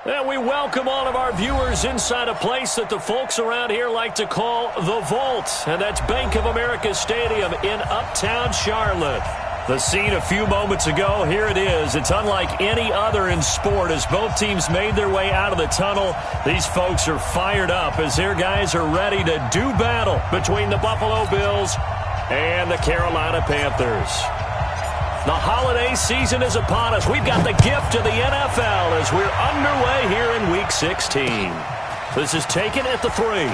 And we welcome all of our viewers inside a place that the folks around here like to call the Vault. And that's Bank of America Stadium in Uptown Charlotte. The scene a few moments ago, here it is. It's unlike any other in sport as both teams made their way out of the tunnel. These folks are fired up as their guys are ready to do battle between the Buffalo Bills and the Carolina Panthers. The holiday season is upon us. We've got the gift of the NFL as we're underway here in Week 16. This is taken at the 3.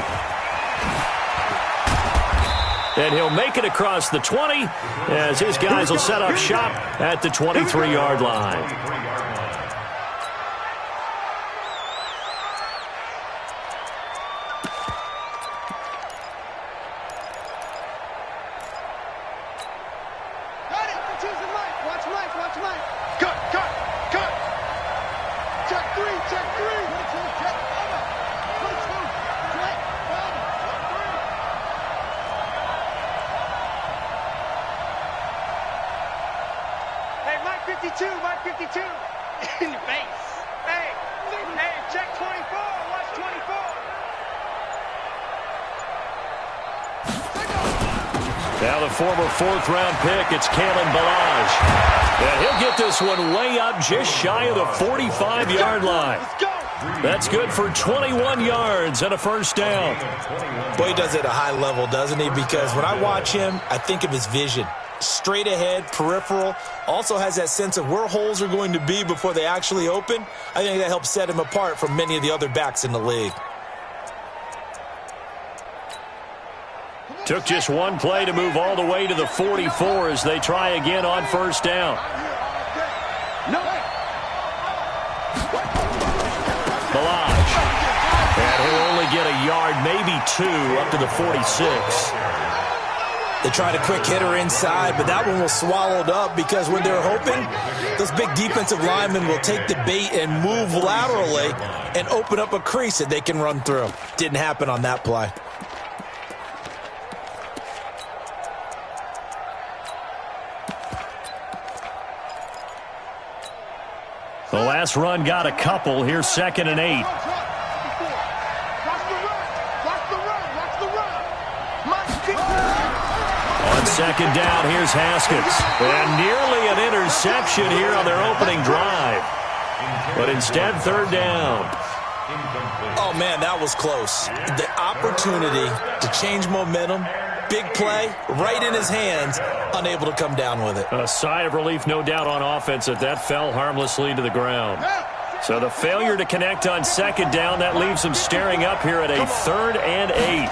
And he'll make it across the 20 as his guys will set up shop at the 23-yard line. Mike 52, in your face. Hey, check 24, watch 24. Now the former fourth-round pick, it's Kalen Ballage. And he'll get this one way up just shy of the 45-yard line. That's good for 21 yards and a first down. Boy, he does it at a high level, doesn't he? Because when I watch him, I think of his vision. Straight ahead, peripheral, also has that sense of where holes are going to be before they actually open. I think that helps set him apart from many of the other backs in the league. Took just one play to move all the way to the 44 as they try again on first down. Ballage. And he'll only get a yard, maybe two, up to the 46. They tried a quick hitter inside, but that one was swallowed up because when they're hoping, those big defensive linemen will take the bait and move laterally and open up a crease that they can run through. Didn't happen on that play. The last run got a couple. Here's 2nd and 8. On 2nd down, here's Haskins. And nearly an interception here on their opening drive. But instead, 3rd down. Oh, man, that was close. The opportunity to change momentum, big play, right in his hands, unable to come down with it. A sigh of relief, no doubt, on offense that fell harmlessly to the ground. So the failure to connect on 2nd down, that leaves them staring up here at a 3rd and 8.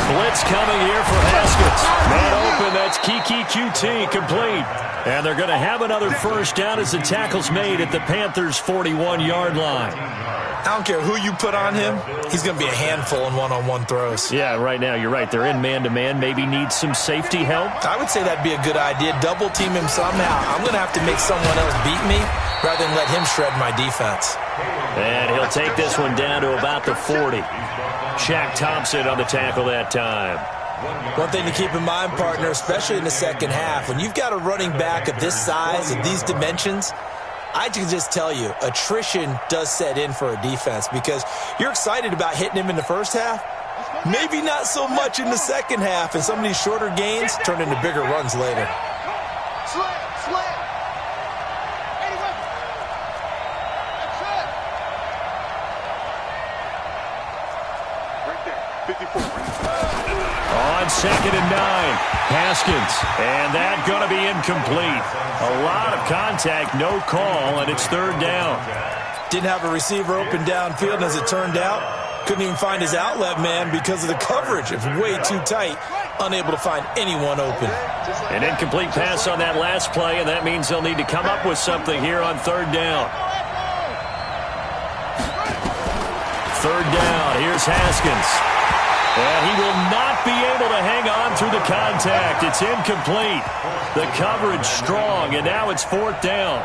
Blitz coming here for Haskins. Man open, that's Kiki QT, complete. And they're going to have another first down as the tackle's made at the Panthers' 41-yard line. I don't care who you put on him, he's going to be a handful in one-on-one throws. Yeah, right now, you're right. They're in man-to-man, maybe need some safety help. I would say that'd be a good idea. Double-team him somehow. I'm going to have to make someone else beat me rather than let him shred my defense. And he'll take this one down to about the 40. Shaq Thompson on the tackle that time. One thing to keep in mind, partner, especially in the second half, when you've got a running back of this size and these dimensions, I can just tell you, attrition does set in for a defense because you're excited about hitting him in the first half, maybe not so much in the second half, and some of these shorter gains turn into bigger runs later. On 2nd and 9, Haskins, and that going to be incomplete. A lot of contact, no call, and it's 3rd down. Didn't have a receiver open downfield, and as it turned out, couldn't even find his outlet man because of the coverage. It was way too tight, unable to find anyone open. An incomplete pass on that last play, and that means they'll need to come up with something here on 3rd down. 3rd down, here's Haskins. And he will not be able to hang on through the contact. It's incomplete. The coverage strong, and now it's 4th down.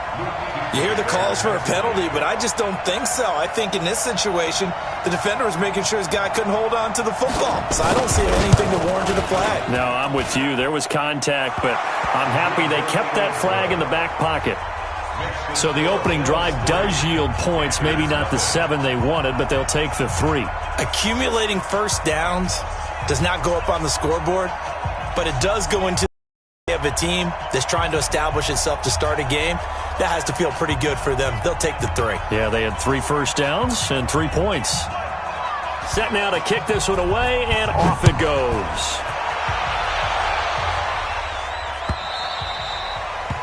You hear the calls for a penalty, but I just don't think so. I think in this situation, the defender was making sure his guy couldn't hold on to the football. So I don't see anything to warrant a flag. No, I'm with you. There was contact, but I'm happy they kept that flag in the back pocket. So the opening drive does yield points, maybe not the 7 they wanted, but they'll take the 3. Accumulating first downs does not go up on the scoreboard, but it does go into of a team that's trying to establish itself to start a game. That has to feel pretty good for them. They'll take the 3. Yeah, they had 3 first downs and 3 points. Set now to kick this one away, and off it goes.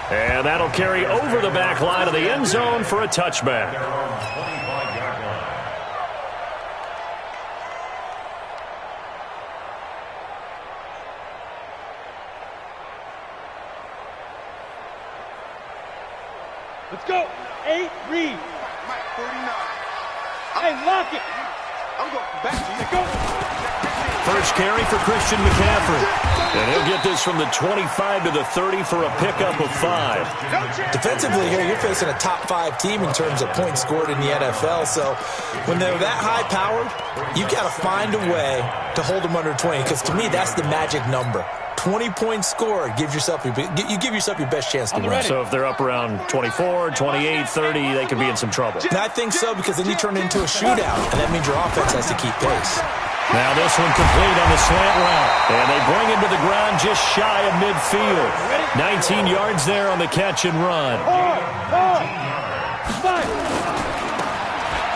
And that'll carry over the back line of the end zone for a touchback. Let's go. 8, read. Mike, 49. Hey, lock it. I'm going back to you. Go. First carry for Christian McCaffrey. And he'll get this from the 25 to the 30 for a pickup of 5. Defensively here, you're facing a top 5 team in terms of points scored in the NFL. So when they're that high-powered, you've got to find a way to hold them under 20. Because to me, that's the magic number. 20 points scored, you give yourself your best chance to win. So if they're up around 24, 28, 30, they could be in some trouble. And I think so, because then you turn it into a shootout, and that means your offense has to keep pace. Now this one complete on the slant route. And they bring him to the ground just shy of midfield. 19 yards there on the catch and run.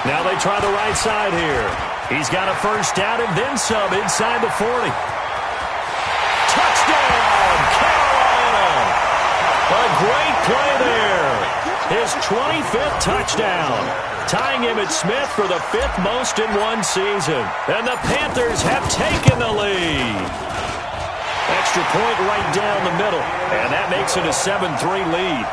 Now they try the right side here. He's got a first down and then some inside the 40. Touchdown, Carolina! A great play there. His 25th touchdown, tying him at Smith for the 5th most in one season. And the Panthers have taken the lead. Extra point right down the middle, and that makes it a 7-3 lead.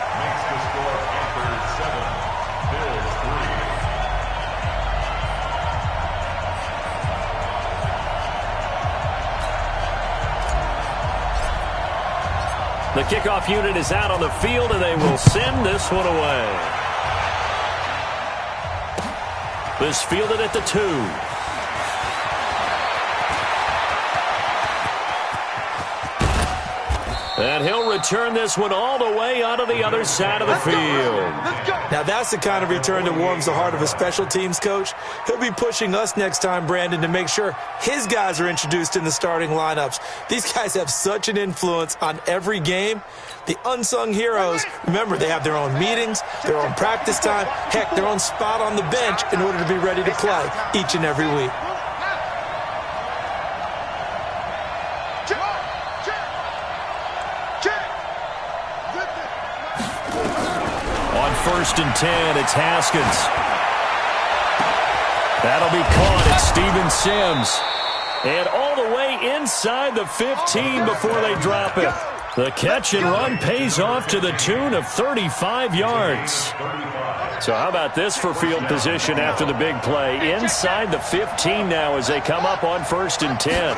The kickoff unit is out on the field, and they will send this one away. This fielded at the 2. And he'll return this one all the way onto the other side of the field. Now that's the kind of return that warms the heart of a special teams coach. He'll be pushing us next time, Brandon, to make sure his guys are introduced in the starting lineups. These guys have such an influence on every game. The unsung heroes, remember, they have their own meetings, their own practice time, heck, their own spot on the bench in order to be ready to play each and every week. First and 10, it's Haskins. That'll be caught at Steven Sims. And all the way inside the 15 before they drop it. The catch and run pays off to the tune of 35 yards. So how about this for field position after the big play? Inside the 15 now as they come up on first and 10. They'll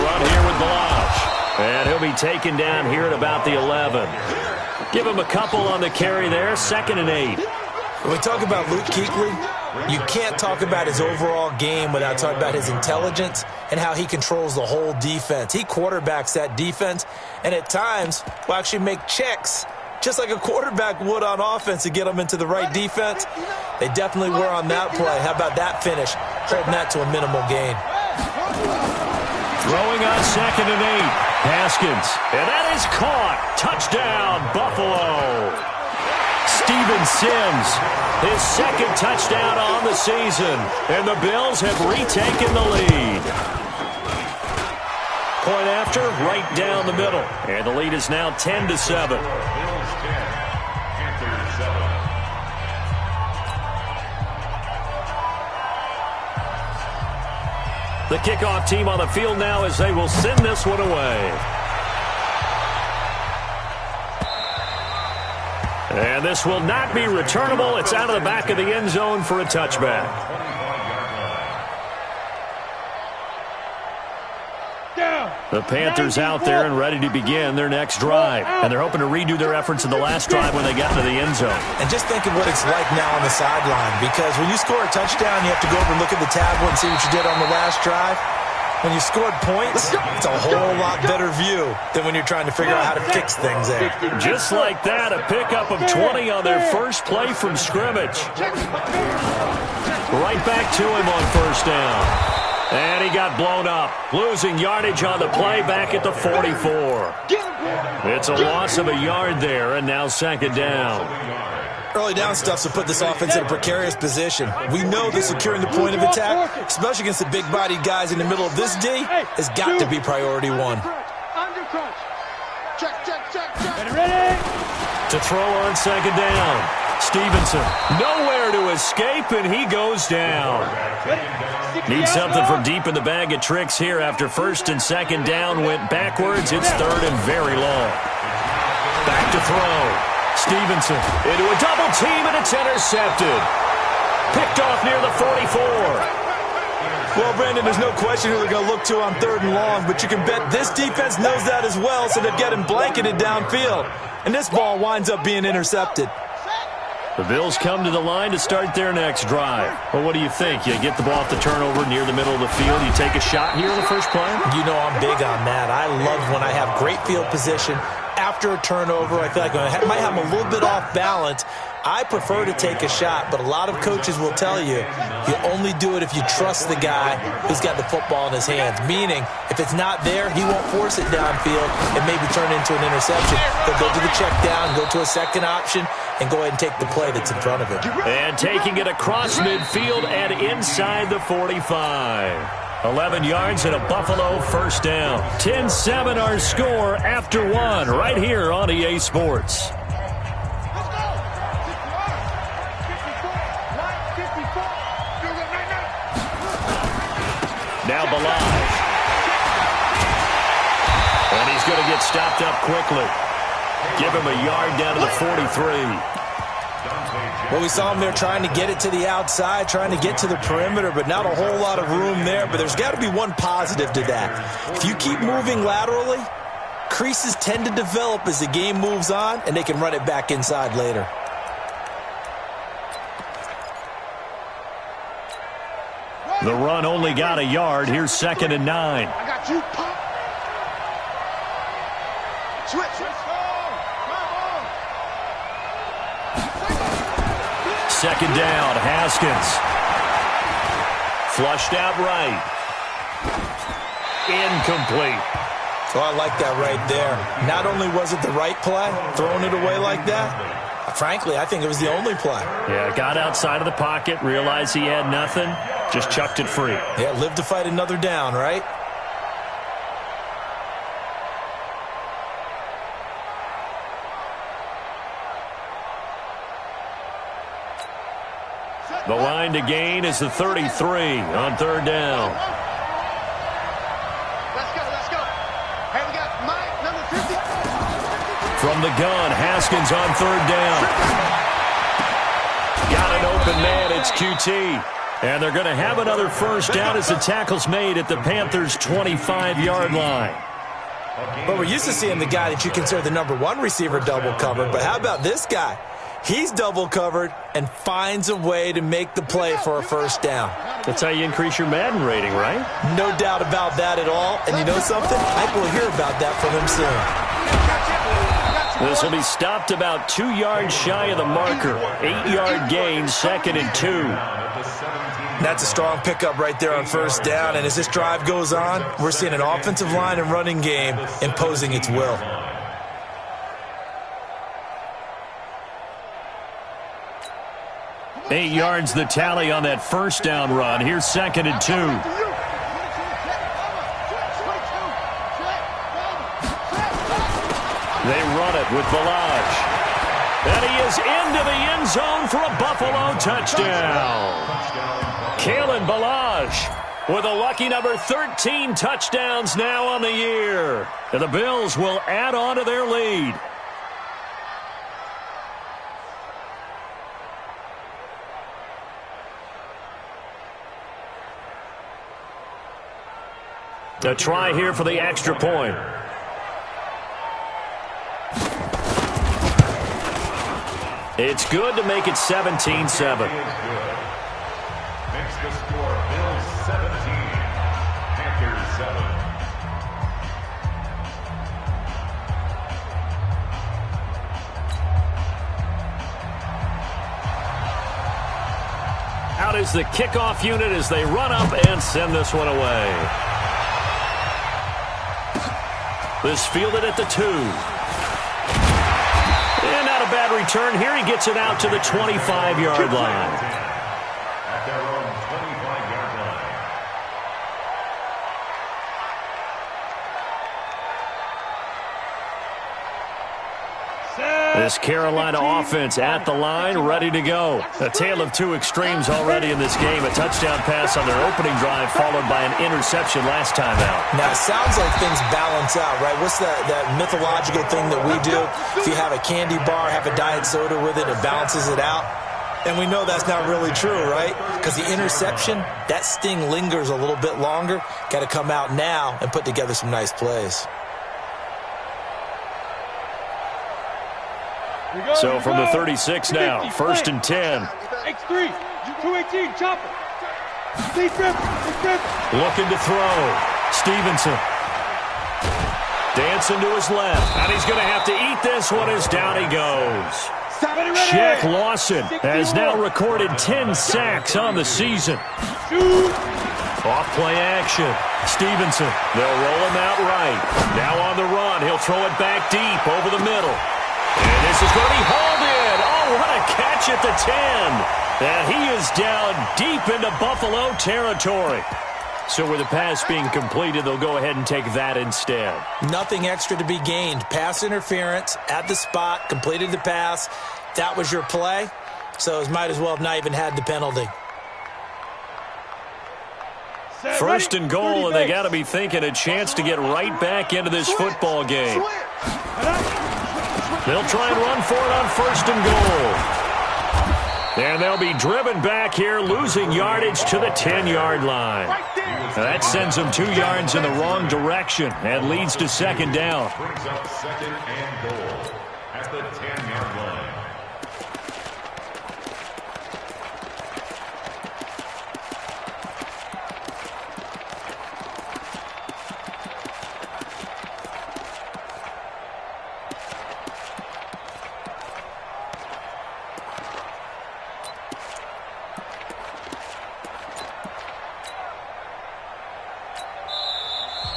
run here with Blanche. And he'll be taken down here at about the 11. Give him a couple on the carry there, 2nd and 8. When we talk about Luke Kuechly, you can't talk about his overall game without talking about his intelligence and how he controls the whole defense. He quarterbacks that defense, and at times will actually make checks, just like a quarterback would on offense to get them into the right defense. They definitely were on that play. How about that finish, holding that to a minimal gain. Throwing on 2nd and 8. Haskins, and that is caught. Touchdown, Buffalo. Steven Sims, his 2nd touchdown on the season, and the Bills have retaken the lead. Point after, right down the middle, and the lead is now 10-7. The kickoff team on the field now as they will send this one away. And this will not be returnable. It's out of the back of the end zone for a touchback. The Panthers out there and ready to begin their next drive. And they're hoping to redo their efforts in the last drive when they got into the end zone. And just think of what it's like now on the sideline, because when you score a touchdown, you have to go over and look at the tablet and see what you did on the last drive. When you scored points, it's a whole lot better view than when you're trying to figure out how to fix things there. Just like that, a pickup of 20 on their first play from scrimmage. Right back to him on first down. And he got blown up, losing yardage on the play back at the 44. It's a loss of a yard there, and now second down. Early down stuff to put this offense in a precarious position. We know that securing the point of attack, especially against the big-bodied guys in the middle of this D, has got to be priority one. To throw on second down. Stevenson, nowhere to escape, and he goes down. Needs something from deep in the bag of tricks here after first and second down went backwards. It's third and very long. Back to throw. Stevenson into a double team, and it's intercepted. Picked off near the 44. Well, Brandon, there's no question who they're going to look to on third and long, but you can bet this defense knows that as well, so they've got him blanketed downfield. And this ball winds up being intercepted. The Bills come to the line to start their next drive. Well, what do you think? You get the ball off the turnover near the middle of the field. You take a shot here in the first play? You know I'm big on that. I love when I have great field position after a turnover. I feel like I might have a little bit off balance. I prefer to take a shot, but a lot of coaches will tell you you only do it if you trust the guy who's got the football in his hands. Meaning, if it's not there, he won't force it downfield and maybe turn into an interception. He'll go to the check down, go to a second option, and go ahead and take the play that's in front of him. And taking it across midfield and inside the 45. 11 yards and a Buffalo first down. 10-7 our score after one right here on EA Sports. Now Balaj. And he's going to get stopped up quickly. Give him a yard down to the 43. Well, we saw him there trying to get it to the outside, trying to get to the perimeter, but not a whole lot of room there. But there's got to be one positive to that. If you keep moving laterally, creases tend to develop as the game moves on, and they can run it back inside later. The run only got a yard. Here's second and 9. I got you, pop. Switch. Second down, Haskins. Flushed out right. Incomplete. So I like that right there. Not only was it the right play, throwing it away like that, frankly, I think it was the only play. Yeah, got outside of the pocket, realized he had nothing, just chucked it free. Yeah, live to fight another down, right? The line to gain is the 33 on third down. Let's go. Hey, we got Mike, number 50. From the gun, Haskins on third down. Got an open man, it's QT. And they're going to have another first down as the tackle's made at the Panthers' 25-yard line. But we're used to seeing the guy that you consider the number one receiver double covered. But how about this guy? He's double covered and finds a way to make the play for a first down. That's how you increase your Madden rating, right? No doubt about that at all. And you know something? I think we'll hear about that from him soon. This will be stopped about 2 yards shy of the marker. 8-yard gain, second and 2. That's a strong pickup right there on first down. And as this drive goes on, we're seeing an offensive line and running game imposing its will. Eight yards the tally on that first down run. Here's second and 2. They run it with Balaj. And he is into the end zone for a Buffalo touchdown. Kalen Balaj with a lucky number 13 touchdowns now on the year. And the Bills will add on to their lead. A try here for the extra point. It's good to make it 17-7. Makes the score Bills 17, Packers 7. Out is the kickoff unit as they run up and send this one away. This fielded at the 2. And not a bad return here. He gets it out to the 25-yard line. At their own 25-yard line. This Carolina offense at the line, ready to go. A tale of two extremes already in this game. A touchdown pass on their opening drive, followed by an interception last time out. Now, it sounds like things balance out, right? What's that mythological thing that we do? If you have a candy bar, have a diet soda with it, it balances it out. And we know that's not really true, right? Because the interception, that sting lingers a little bit longer. Got to come out now and put together some nice plays. So from the 36 now, 1st and 10. X3, 218, chopper. Looking to throw. Stevenson. Dancing to his left. And he's going to have to eat this one as down he goes. Shaq Lawson has now recorded 10 sacks on the season. Off play action. Stevenson. They'll roll him out right. Now on the run. He'll throw it back deep over the middle. And this is going to be hauled in. Oh, what a catch at the 10. And he is down deep into Buffalo territory. So with the pass being completed, they'll go ahead and take that instead. Nothing extra to be gained. Pass interference at the spot, completed the pass. That was your play. So it might as well have not even had the penalty. 1st and goal, and they got to be thinking a chance to get right back into this football game. They'll try and run for it on 1st and goal. And they'll be driven back here, losing yardage to the 10-yard line. That sends them 2 yards in the wrong direction and leads to 2nd down. Brings up 2nd and goal at the 10-yard line.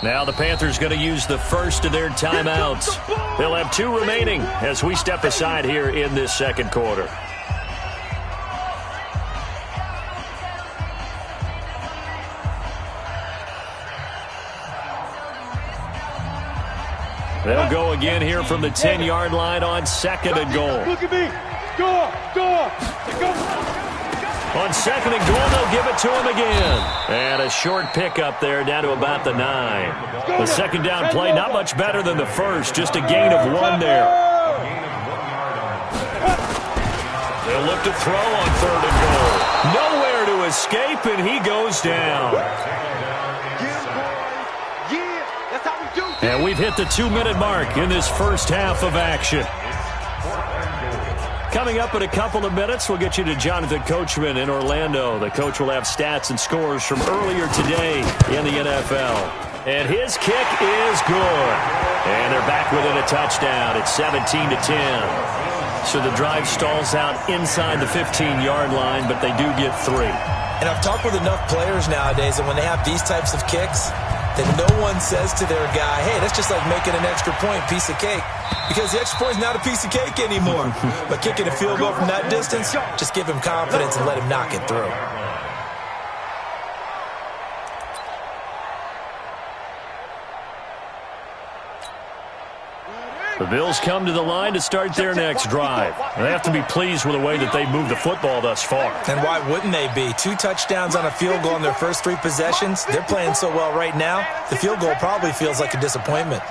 Now the Panthers going to use the first of their timeouts. They'll have 2 remaining as we step aside here in this 2nd quarter. They'll go again here from the 10-yard line on 2nd and goal. Look at me. Go. On 2nd and goal, they'll give it to him again. And a short pickup there down to about the 9. The 2nd down play, not much better than the first, just a gain of 1 there. They'll look to throw on 3rd and goal. Nowhere to escape, and he goes down. And we've hit the 2-minute mark in this first half of action. Coming up in a couple of minutes, we'll get you to Jonathan Coachman in Orlando. The coach will have stats and scores from earlier today in the NFL. And his kick is good. And they're back within a touchdown. It's 17-10. So the drive stalls out inside the 15-yard line, but they do get 3. And I've talked with enough players nowadays, and when they have these types of kicks, that no one says to their guy, hey, that's just like making an extra point, piece of cake. Because the extra point is not a piece of cake anymore. But kicking a field goal from that distance, just give him confidence and let him knock it through. The Bills come to the line to start their next drive. They have to be pleased with the way that they've moved the football thus far. And why wouldn't they be? 2 touchdowns on a field goal in their first 3 possessions. They're playing so well right now, the field goal probably feels like a disappointment.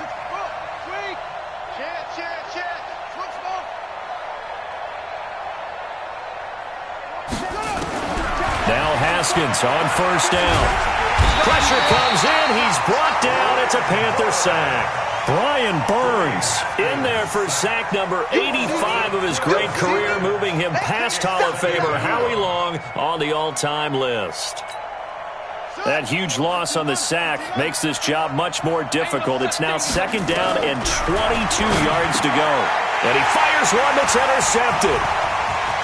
Now Haskins on 1st down. Pressure comes in. He's brought down. It's a Panther sack. Brian Burns in there for sack number 85 of his great career, moving him past Hall of Famer Howie Long on the all-time list. That huge loss on the sack makes this job much more difficult. It's now 2nd down and 22 yards to go. And he fires one that's intercepted.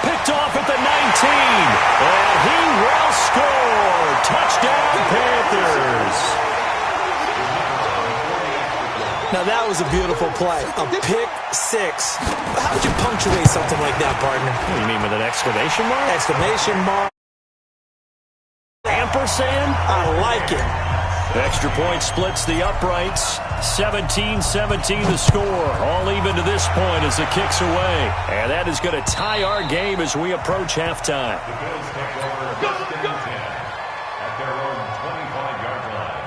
Picked off at the 19. And he will score. Touchdown, Panthers. Now, that was a beautiful play. A pick six. How would you punctuate something like that, partner? What do you mean, with an exclamation mark? Exclamation mark. Ampersand? I like it. Extra point splits the uprights. 17-17 the score. All even to this point as it kicks away. And that is going to tie our game as we approach halftime. The Bills take over first and 10 at their own 25-yard line.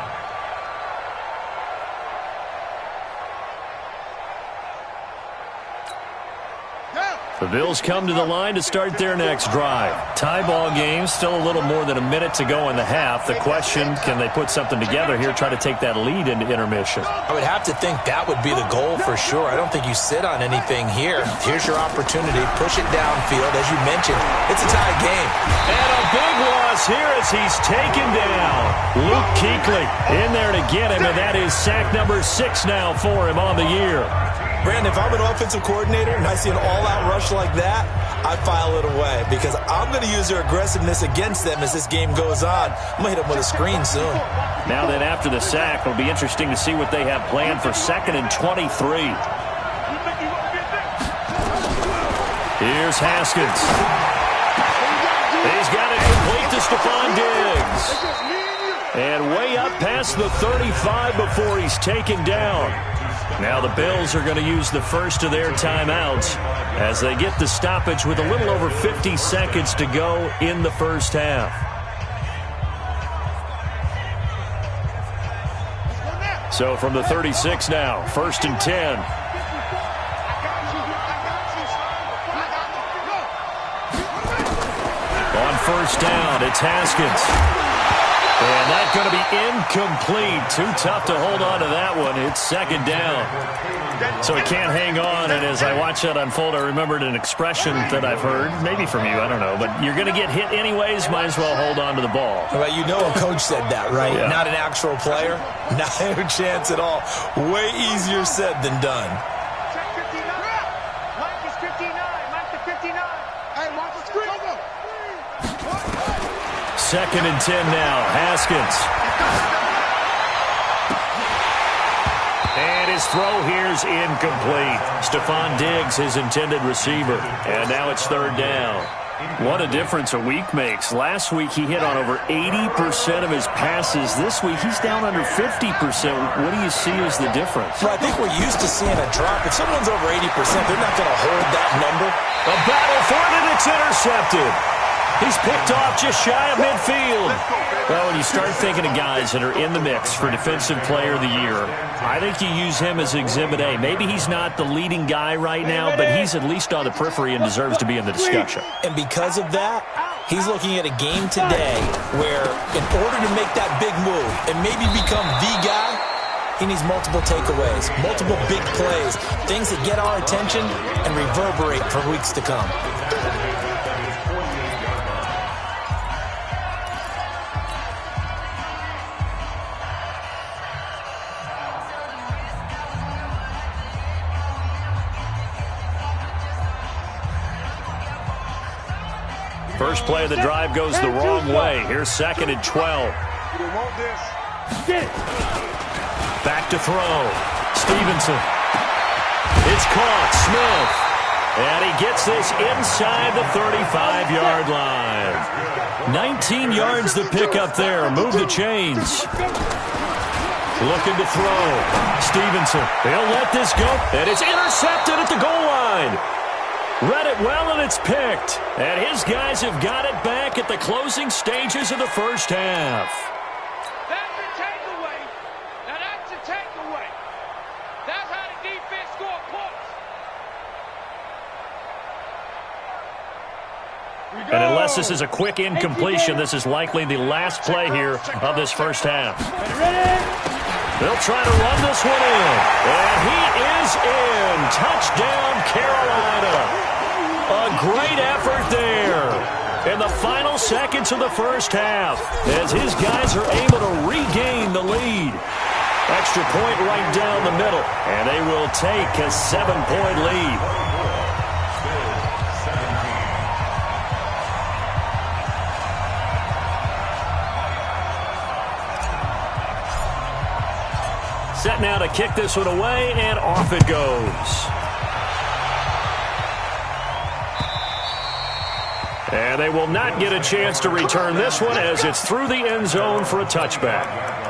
The Bills come to the line to start their next drive. Tie ball game, still a little more than a minute to go in the half. The question, can they put something together here, try to take that lead into intermission? I would have to think that would be the goal for sure. I don't think you sit on anything here. Here's your opportunity. Push it downfield. As you mentioned, it's a tie game. And a big loss here as he's taken down. Luke Kuechly in there to get him, and that is sack number 6 now for him on the year. Brandon, if I'm an offensive coordinator and I see an all-out rush like that, I file it away because I'm going to use their aggressiveness against them as this game goes on. I'm going to hit them with a screen soon. Now then, after the sack, it'll be interesting to see what they have planned for 2nd and 23. Here's Haskins. He's got it complete to Stephon Diggs. And way up past the 35 before he's taken down. Now the Bills are going to use the first of their timeouts as they get the stoppage with a little over 50 seconds to go in the first half. So from the 36 now, 1st and 10. On 1st down, it's Haskins. And that's going to be incomplete. Too tough to hold on to that one. It's 2nd down. So he can't hang on. And as I watch that unfold, I remembered an expression that I've heard, maybe from you, I don't know. But you're going to get hit anyways, might as well hold on to the ball. Well, you know a coach said that, right? Yeah. Not an actual player. Not a chance at all. Way easier said than done. Check 59. Mike is 59. Mike is 59. Hey, watch the screen. 2nd and 10 now. Haskins. And his throw here's incomplete. Stephon Diggs, his intended receiver. And now it's 3rd down. What a difference a week makes. Last week he hit on over 80% of his passes. This week he's down under 50%. What do you see as the difference? Well, I think we're used to seeing a drop. If someone's over 80%, they're not going to hold that number. A battle for it, and it's intercepted. He's picked off just shy of midfield. Well, when you start thinking of guys that are in the mix for Defensive Player of the Year, I think you use him as Exhibit A. Maybe he's not the leading guy right now, but he's at least on the periphery and deserves to be in the discussion. And because of that, he's looking at a game today where in order to make that big move and maybe become the guy, he needs multiple takeaways, multiple big plays, things that get our attention and reverberate for weeks to come. First play of the drive goes the wrong way. Here's 2nd and 12. Back to throw. Stevenson. It's caught. Smith. And he gets this inside the 35-yard line. 19 yards to pick up there. Move the chains. Looking to throw. Stevenson. He'll let this go. And it's intercepted at the goal line. Read it well, and it's picked. And his guys have got it back at the closing stages of the first half. That's a takeaway. Now that's a takeaway. That's how the defense score points. And unless this is a quick incompletion, this is likely the last play here of this first half. They'll try to run this one in. And he is in. Touchdown, Carolina. A great effort there in the final seconds of the first half as his guys are able to regain the lead. Extra point right down the middle, and they will take a 7-point lead. Set now to kick this one away, and off it goes. And they will not get a chance to return this one as it's through the end zone for a touchback.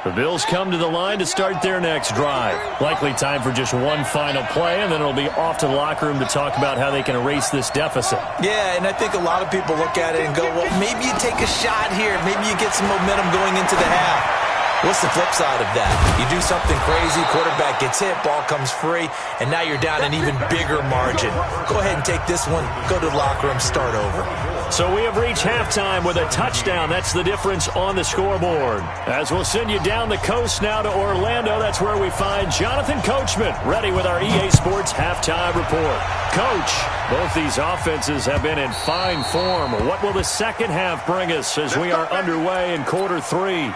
The Bills come to the line to start their next drive. Likely time for just one final play, and then it'll be off to the locker room to talk about how they can erase this deficit. Yeah, and I think a lot of people look at it and go, well, maybe you take a shot here. Maybe you get some momentum going into the half. What's the flip side of that? You do something crazy, quarterback gets hit, ball comes free, and now you're down an even bigger margin. Go ahead and take this one, go to the locker room, start over. So we have reached halftime with a touchdown. That's the difference on the scoreboard. As we'll send you down the coast now to Orlando, that's where we find Jonathan Coachman, ready with our EA Sports Halftime Report. Coach, both these offenses have been in fine form. What will the second half bring us as we are underway in quarter three?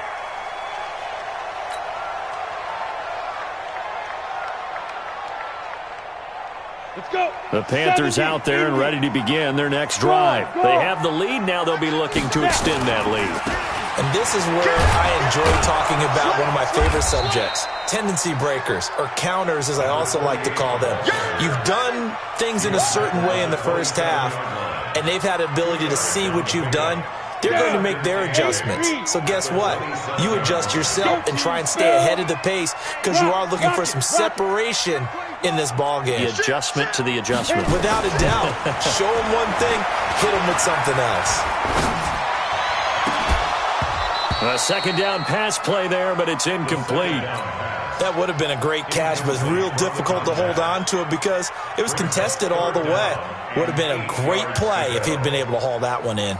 The Panthers out there and ready to begin their next drive. They have the lead now. They'll be looking to extend that lead. And this is where I enjoy talking about one of my favorite subjects, tendency breakers, or counters as I also like to call them. You've done things in a certain way in the first half, and they've had the ability to see what you've done. They're going to make their adjustments. So guess what? You adjust yourself and try and stay ahead of the pace because you are looking for some separation in this ball game. The adjustment to the adjustment. Without a doubt. Show them one thing, hit them with something else. A second down pass play there, but it's incomplete. That would have been a great catch, but it's real difficult to hold on to it because it was contested all the way. Would have been a great play if he'd been able to haul that one in.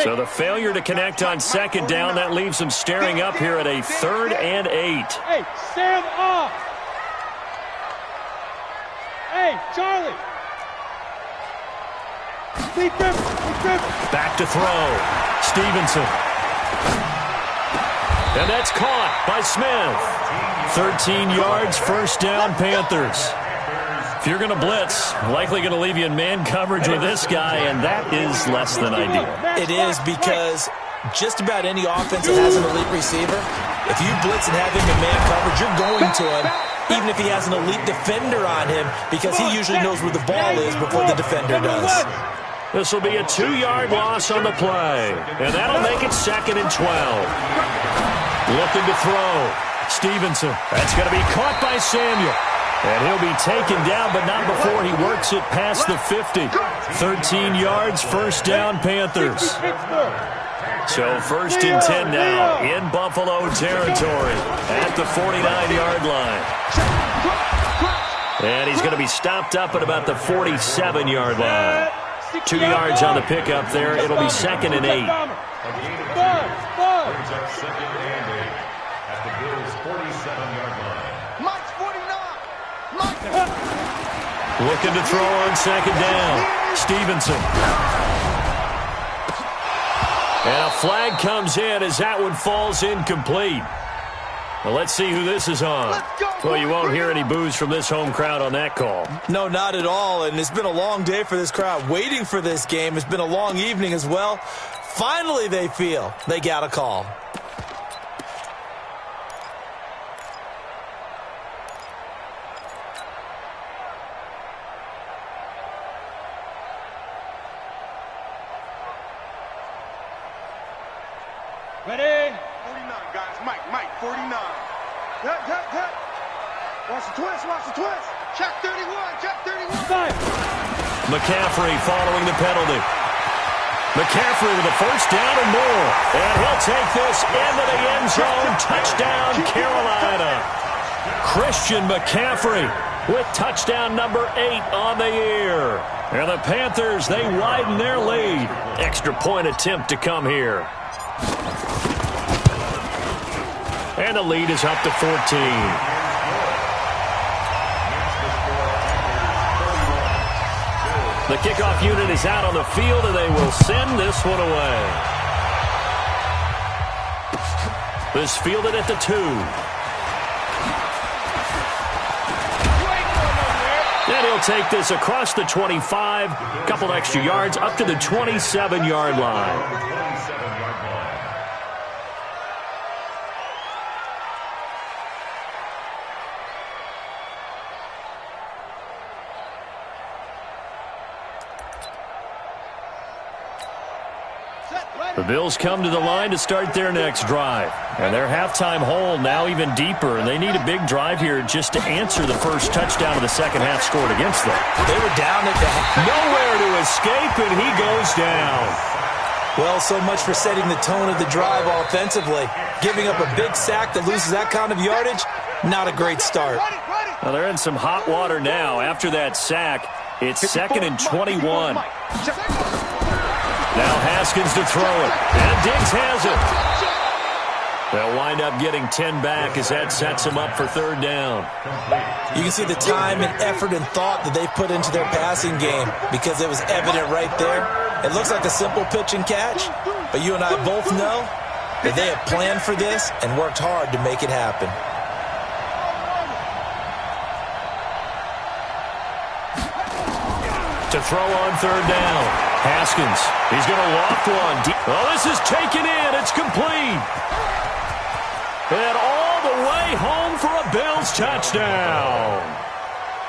So the failure to connect on second down, that leaves them staring up here at a 3rd and 8. Hey, Sam off. Hey, Charlie. Back to throw. Stevenson. And that's caught by Smith. 13 yards, first down, Panthers. If you're going to blitz, likely going to leave you in man coverage with this guy, and that is less than ideal. It is because just about any offense that has an elite receiver, if you blitz and have him in man coverage, you're going to him, even if he has an elite defender on him, because he usually knows where the ball is before the defender does. This will be a 2-yard loss on the play, and that'll make it 2nd and 12. Looking to throw. Stevenson. That's going to be caught by Samuel. And he'll be taken down, but not before he works it past the 50. 13 yards, first down, Panthers. So 1st and 10 now in Buffalo territory at the 49-yard line. And he's going to be stopped up at about the 47-yard line. 2 yards on the pickup there. It'll be 2nd and 8. At the Bills' 47-yard line. Mike's 49. Looking to throw on second down. Stevenson. And a flag comes in as that one falls incomplete. Well, let's see who this is on. Well, you won't hear any boos from this home crowd on that call. No, not at all. And it's been a long day for this crowd waiting for this game. It's been a long evening as well. Finally, they feel they got a call. Ready? 49, guys. Mike, 49. Hut. Watch the twist. Check 31. Five. McCaffrey following the penalty. McCaffrey with a first down and more. And he'll take this into the end zone. Touchdown, Carolina. Christian McCaffrey with touchdown number 8 on the year. And the Panthers, they widen their lead. Extra point attempt to come here. And the lead is up to 14. The kickoff unit is out on the field, and they will send this one away. This fielded at the 2. And he'll take this across the 25, couple extra yards, up to the 27-yard line. The Bills come to the line to start their next drive. And their halftime hole now even deeper. And they need a big drive here just to answer the first touchdown of the second half scored against them. They were down at the half. Nowhere to escape, and he goes down. Well, so much for setting the tone of the drive offensively. Giving up a big sack that loses that kind of yardage, not a great start. Well, they're in some hot water now. After that sack, it's 2nd and 21. Now Haskins to throw it. And Diggs has it. They'll wind up getting 10 back as that sets them up for 3rd down. You can see the time and effort and thought that they put into their passing game because it was evident right there. It looks like a simple pitch and catch, but you and I both know that they have planned for this and worked hard to make it happen. To throw on 3rd down. Haskins, he's going to loft one. Oh, this is taken in. It's complete. And all the way home for a Bills touchdown.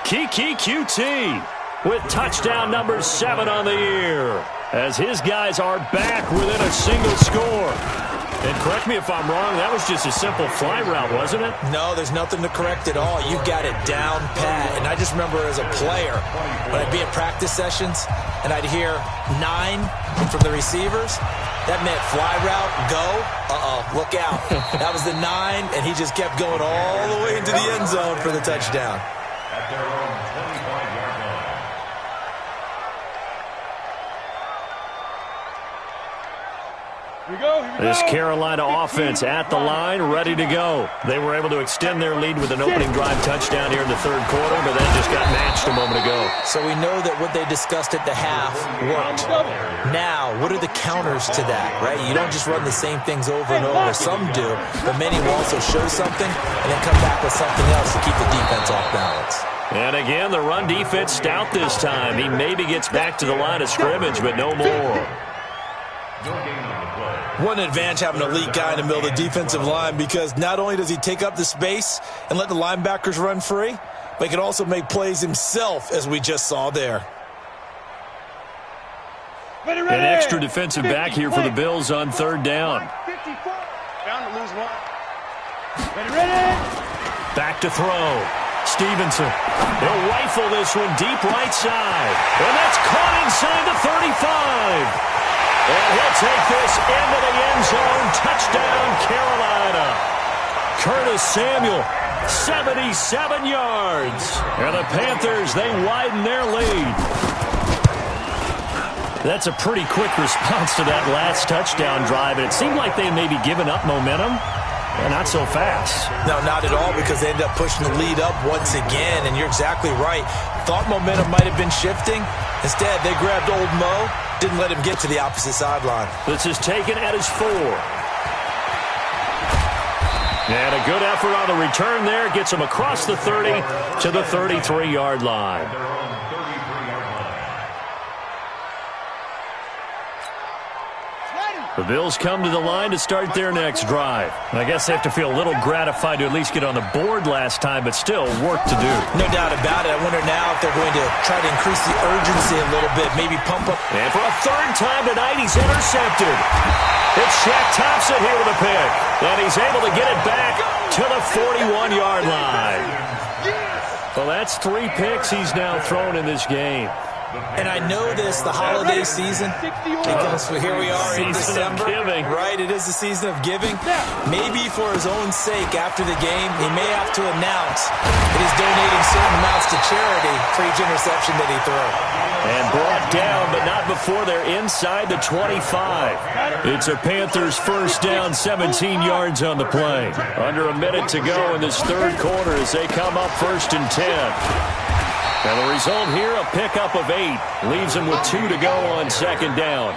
Kiki QT with touchdown number 7 on the year, as his guys are back within a single score. And correct me if I'm wrong, that was just a simple fly route, wasn't it? No, there's nothing to correct at all. You got it down pat. And I just remember as a player, when I'd be at practice sessions and I'd hear 9 from the receivers, that meant fly route, go, look out. That was the 9, and he just kept going all the way into the end zone for the touchdown. At their own 25-yard line. Here we go. This Carolina offense at the line, ready to go. They were able to extend their lead with an opening drive touchdown here in the 3rd quarter, but that just got matched a moment ago. So we know that what they discussed at the half worked. Now, what are the counters to that, right? You don't just run the same things over and over. Some do, but many will also show something and then come back with something else to keep the defense off balance. And again, the run defense stout this time. He maybe gets back to the line of scrimmage, but no more. One advantage having an elite guy in the middle of the defensive line, because not only does he take up the space and let the linebackers run free, but he can also make plays himself, as we just saw there. An extra defensive back here for the Bills on 3rd down. Bound to lose one. Back to throw. Stevenson. He'll rifle this one deep right side. And that's caught inside the 35. And he'll take this into the end zone. Touchdown, Carolina. Curtis Samuel, 77 yards. And the Panthers, they widen their lead. That's a pretty quick response to that last touchdown drive. And it seemed like they may be giving up momentum. Not so fast. No, not at all, because they ended up pushing the lead up once again, and you're exactly right. Thought momentum might have been shifting. Instead, they grabbed old Mo, didn't let him get to the opposite sideline. This is taken at his 4. And a good effort on the return there. Gets him across the 30 to the 33-yard line. The Bills come to the line to start their next drive. I guess they have to feel a little gratified to at least get on the board last time, but still work to do. No doubt about it. I wonder now if they're going to try to increase the urgency a little bit, maybe pump up. And for a 3rd time tonight, he's intercepted. It's Shaq Thompson here with a pick. And he's able to get it back to the 41-yard line. Well, that's 3 picks he's now thrown in this game. And I know this, the holiday season, because here we are in December, right? It is the season of giving. Maybe for his own sake, after the game, he may have to announce that he's donating certain amounts to charity for each interception that he throws. And brought down, but not before they're inside the 25. It's a Panthers first down, 17 yards on the play. Under a minute to go in this third quarter as they come up first and 10. And the result here, a pickup of 8. Leaves them with 2 to go on second down.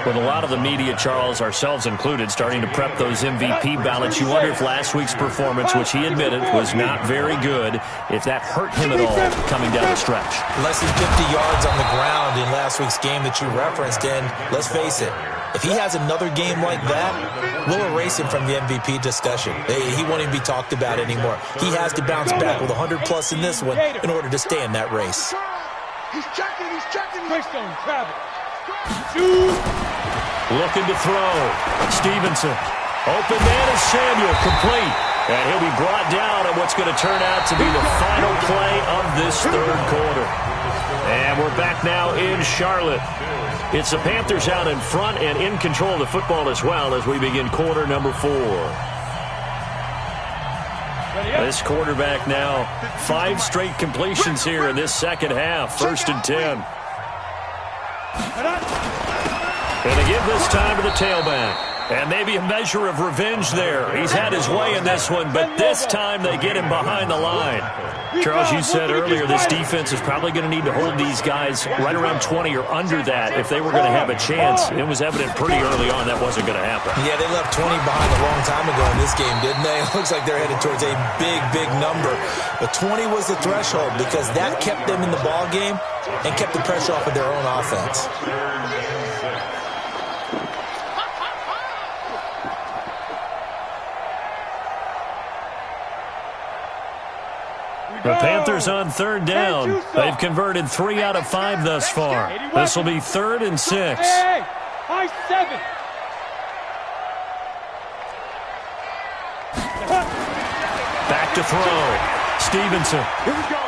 With a lot of the media, Charles, ourselves included, starting to prep those MVP ballots, you wonder if last week's performance, which he admitted was not very good, if that hurt him at all coming down the stretch. Less than 50 yards on the ground in last week's game that you referenced, and let's face it, if he has another game like that, we'll erase him from the MVP discussion. He won't even be talked about anymore. He has to bounce back with 100-plus in this one in order to stay in that race. He's checking. Greystone, travel. Looking to throw. Stevenson. Open man is Samuel, complete. And he'll be brought down on what's going to turn out to be the final play of this third quarter. And we're back now in Charlotte. It's the Panthers out in front and in control of the football as well as we begin quarter number 4. This quarterback now, 5 straight completions here in this second half. First and 10. And they give this time to the tailback. And maybe a measure of revenge there. He's had his way in this one, but this time they get him behind the line. Charles, you said earlier this defense is probably going to need to hold these guys right around 20 or under that if they were going to have a chance. It was evident pretty early on that wasn't going to happen. Yeah, they left 20 behind a long time ago in this game, didn't they? It looks like they're headed towards a big, big number. But 20 was the threshold because that kept them in the ball game and kept the pressure off of their own offense. The Panthers on third down. They've converted 3 out of 5 thus far. This will be 3rd and 6. High 7. Back to throw. Stevenson. Here we go.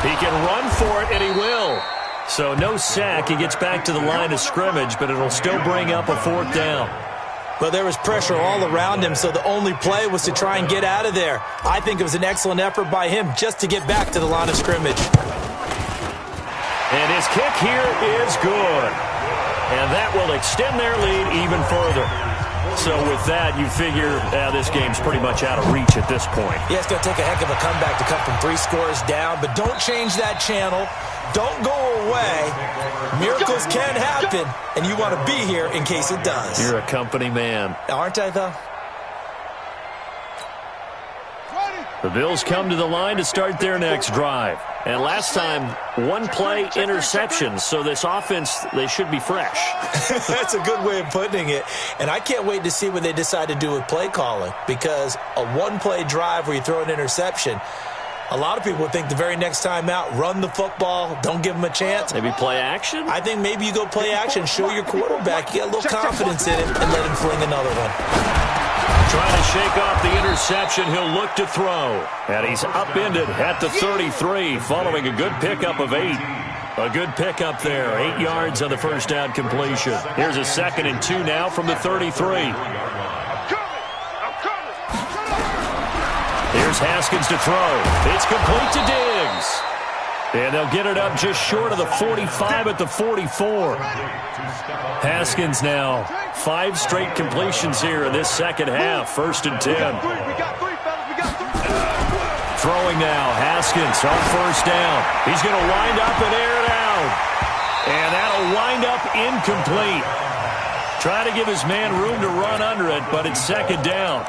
He can run for it, and he will. So no sack. He gets back to the line of scrimmage, but it'll still bring up a 4th down. Well, there was pressure all around him, so the only play was to try and get out of there. I think it was an excellent effort by him just to get back to the line of scrimmage. And his kick here is good. And that will extend their lead even further. So with that, you figure this game's pretty much out of reach at this point. Yeah, it's going to take a heck of a comeback to come from 3 scores down, but don't change that channel. Don't go away. Miracles can happen, and you want to be here in case it does. You're a company man. Aren't I, though? The Bills come to the line to start their next drive. And last time, 1 play interception, so this offense, they should be fresh. That's a good way of putting it. And I can't wait to see what they decide to do with play calling, because a 1-play drive where you throw an interception, a lot of people would think the very next time out, run the football, don't give them a chance. Maybe play action? I think maybe you go play action, show your quarterback you got a little confidence in it, and let him fling another one. Trying to shake off the interception, he'll look to throw. And he's upended at the 33, following a good pickup of 8. A good pickup there, 8 yards on the first down completion. Here's a 2nd and 2 now from the 33. Here's Haskins to throw. It's complete to Diggs. And they'll get it up just short of the 45 at the 44. Haskins now 5 straight completions here in this second half. 1st and 10. Throwing now. Haskins on 1st down. He's going to wind up and air it out. And that'll wind up incomplete. Trying to give his man room to run under it, but it's 2nd down.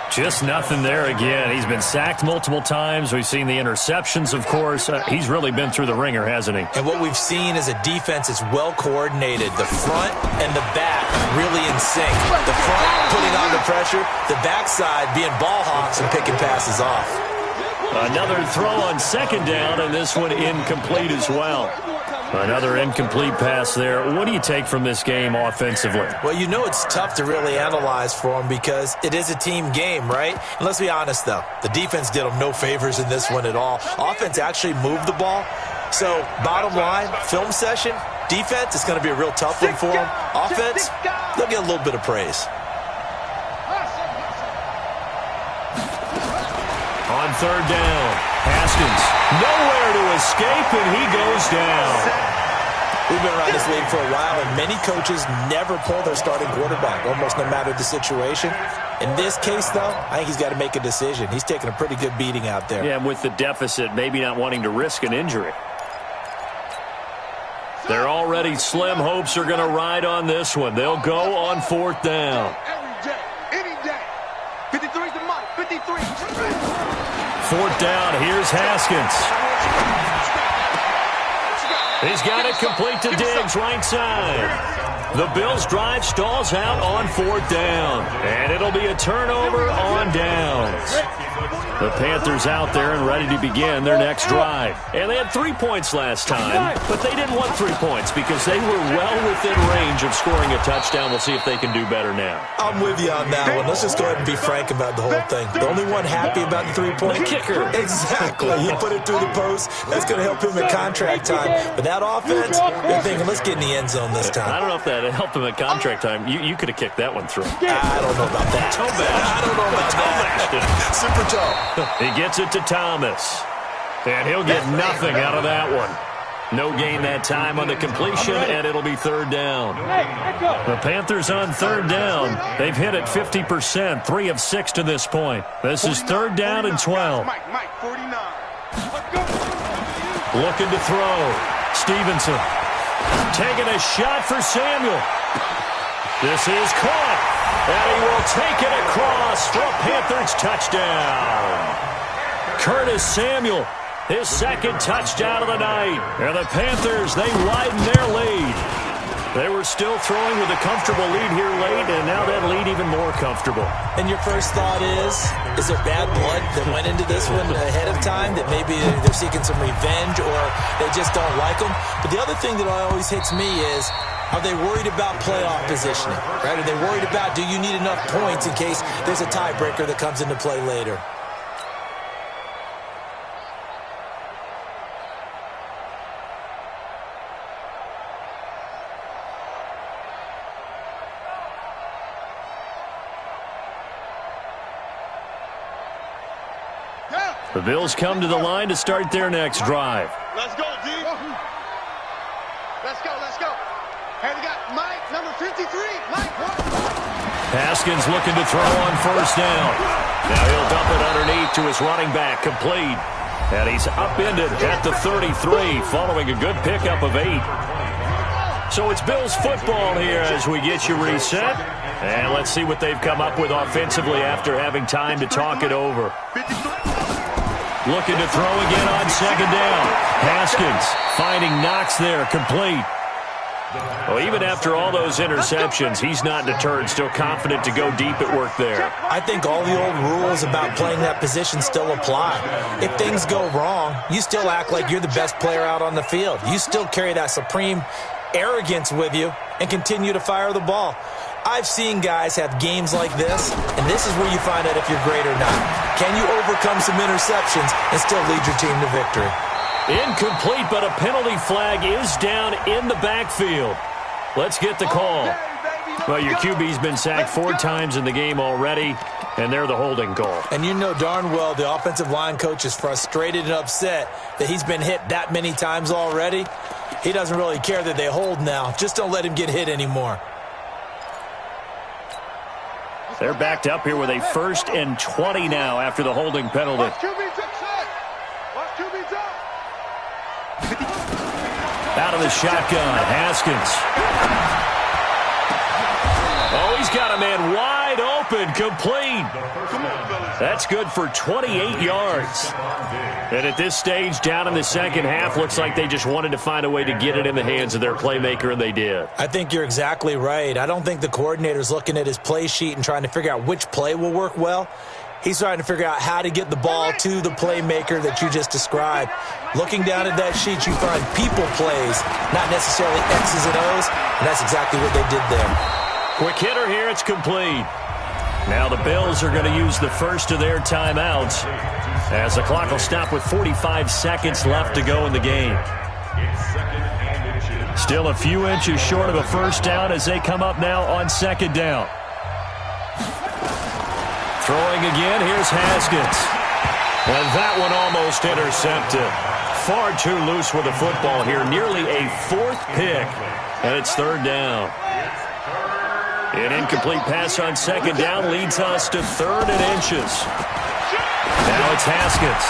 Just nothing there again. He's been sacked multiple times. We've seen the interceptions, of course. He's really been through the ringer, hasn't he? And what we've seen is a defense that's well coordinated. The front and the back really in sync. The front putting on the pressure, the backside being ball hawks and picking passes off. Another throw on 2nd down, and this one incomplete as well. Another incomplete pass there. What do you take from this game offensively? Well, you know it's tough to really analyze for them because it is a team game, right? And let's be honest, though. The defense did them no favors in this one at all. Offense actually moved the ball. So, bottom line, film session, defense is going to be a real tough one for them. Offense, they'll get a little bit of praise. On third down, Haskins nowhere to escape, and he goes down. We've been around this league for a while, and many coaches never pull their starting quarterback, almost no matter the situation. In this case, though, I think he's got to make a decision. He's taking a pretty good beating out there. Yeah, with the deficit, maybe not wanting to risk an injury. Their already slim hopes are going to ride on this one. They'll go on fourth down. Every day, any day. 53's the mark, 53. Fourth down, here's Haskins. He's got it complete to Diggs, right side. The Bills' drive stalls out on fourth down. And it'll be a turnover on downs. The Panthers out there and ready to begin their next drive. And they had 3 points last time, but they didn't want 3 points because they were well within range of scoring a touchdown. We'll see if they can do better now. I'm with you on that one. Let's just go ahead and be frank about the whole thing. The only one happy about the 3-point? The kicker. Exactly. He put it through the post. That's going to help him at contract time. But that offense, they're thinking, let's get in the end zone this time. I don't know if that helped him at contract time. You could have kicked that one through. I don't know about that. I don't know about that. Super toe. He gets it to Thomas. And he'll get nothing out of that one. No gain that time on the completion, and it'll be third down. The Panthers on third down. They've hit it 50%, 3 of 6 to this point. This is third down and 12. Mike, 49. Looking to throw. Stevenson taking a shot for Samuel. This is caught, and he will take it across for a Panthers touchdown. Curtis Samuel, his second touchdown of the night. And the Panthers, they widen their lead. They were still throwing with a comfortable lead here late, and now that lead even more comfortable. And your first thought is there bad blood that went into this one ahead of time, that maybe they're seeking some revenge or they just don't like them? But the other thing that always hits me is, are they worried about playoff positioning? Right? Are they worried about, do you need enough points in case there's a tiebreaker that comes into play later? The Bills come to the line to start their next drive. Let's go, D. Let's go, let's go. Hey, we got Mike, number 53. Mike, what? Haskins looking to throw on first down. Now he'll dump it underneath to his running back, complete. And he's upended at the 33, following a good pickup of 8. So it's Bills football here as we get you reset. And let's see what they've come up with offensively after having time to talk it over. Looking to throw again on second down. Haskins finding Knox there, complete. Well, even after all those interceptions, he's not deterred, still confident to go deep at work there. I think all the old rules about playing that position still apply. If things go wrong, you still act like you're the best player out on the field. You still carry that supreme arrogance with you and continue to fire the ball. I've seen guys have games like this, and this is where you find out if you're great or not. Can you overcome some interceptions and still lead your team to victory? Incomplete, but a penalty flag is down in the backfield. Let's get the call. Well, your QB's been sacked 4 times in the game already, and they're the holding call. And you know darn well the offensive line coach is frustrated and upset that he's been hit that many times already. He doesn't really care that they hold now. Just don't let him get hit anymore. They're backed up here with a 1st and 20 now after the holding penalty. Watch QB's upset. Watch QB's up. Out of the shotgun, Haskins. Oh, he's got a man wide open, complete. That's good for 28 yards. And at this stage, down in the second half, looks like they just wanted to find a way to get it in the hands of their playmaker, and they did. I think you're exactly right. I don't think the coordinator's looking at his play sheet and trying to figure out which play will work well. He's trying to figure out how to get the ball to the playmaker that you just described. Looking down at that sheet, you find people plays, not necessarily X's and O's, and that's exactly what they did there. Quick hitter here, it's complete. Now the Bills are going to use the first of their timeouts as the clock will stop with 45 seconds left to go in the game. Still a few inches short of a first down as they come up now on second down. Throwing again, here's Haskins. And that one almost intercepted. Far too loose with the football here. Nearly a fourth pick. And it's third down. An incomplete pass on second down leads us to 3rd and inches. Now it's Haskins.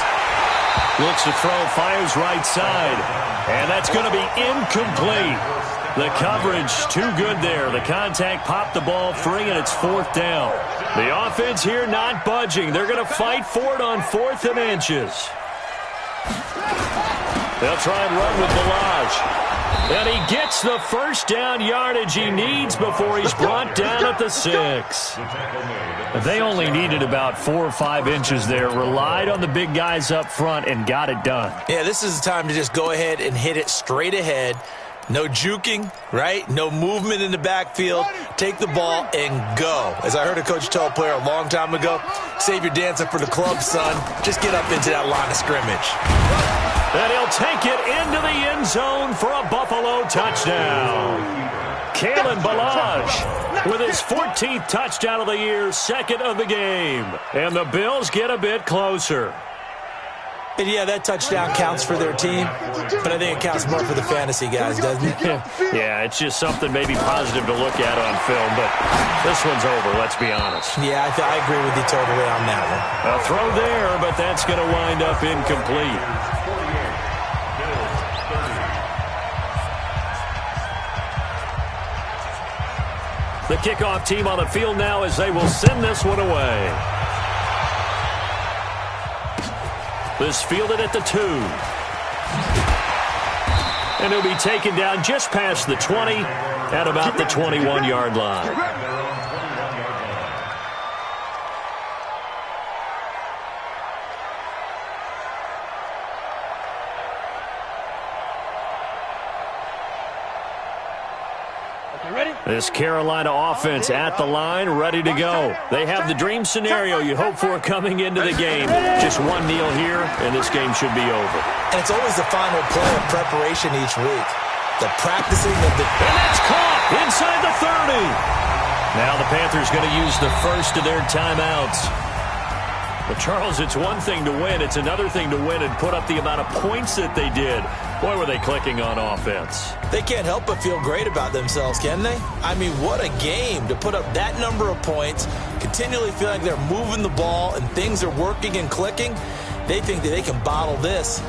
Looks to throw, fires right side. And that's going to be incomplete. The coverage too good there. The contact popped the ball free, and it's 4th down. The offense here not budging. They're going to fight for it on 4th and inches. They'll try and run with Balaj. And he gets the first down yardage he needs before he's brought down at the 6. They only needed about 4 or 5 inches there. Relied on the big guys up front and got it done. Yeah, this is the time to just go ahead and hit it straight ahead. No juking, right? No movement in the backfield. Take the ball and go. As I heard a coach tell a player a long time ago, save your dancing for the club, son. Just get up into that line of scrimmage. And he'll take it into the end zone for a Buffalo touchdown. Kalen Balaj with his 14th touchdown of the year, 2nd of the game. And the Bills get a bit closer. And yeah, that touchdown counts for their team, but I think it counts more for the fantasy guys, doesn't it? Yeah, it's just something maybe positive to look at on film, but this one's over, let's be honest. Yeah, I agree with you totally on that one. A throw there, but that's going to wind up incomplete. The kickoff team on the field now as they will send this one away. This fielded at the 2. And he'll be taken down just past the 20 at about the 21-yard line. This Carolina offense at the line, ready to go. They have the dream scenario you hope for coming into the game. Just one kneel here, and this game should be over. And it's always the final play of preparation each week. The practicing of the... And that's caught inside the 30. Now the Panthers going to use the first of their timeouts. But, Charles, it's one thing to win. It's another thing to win and put up the amount of points that they did. Boy, were they clicking on offense. They can't help but feel great about themselves, can they? I mean, what a game to put up that number of points, continually feel like they're moving the ball and things are working and clicking. They think that they can bottle this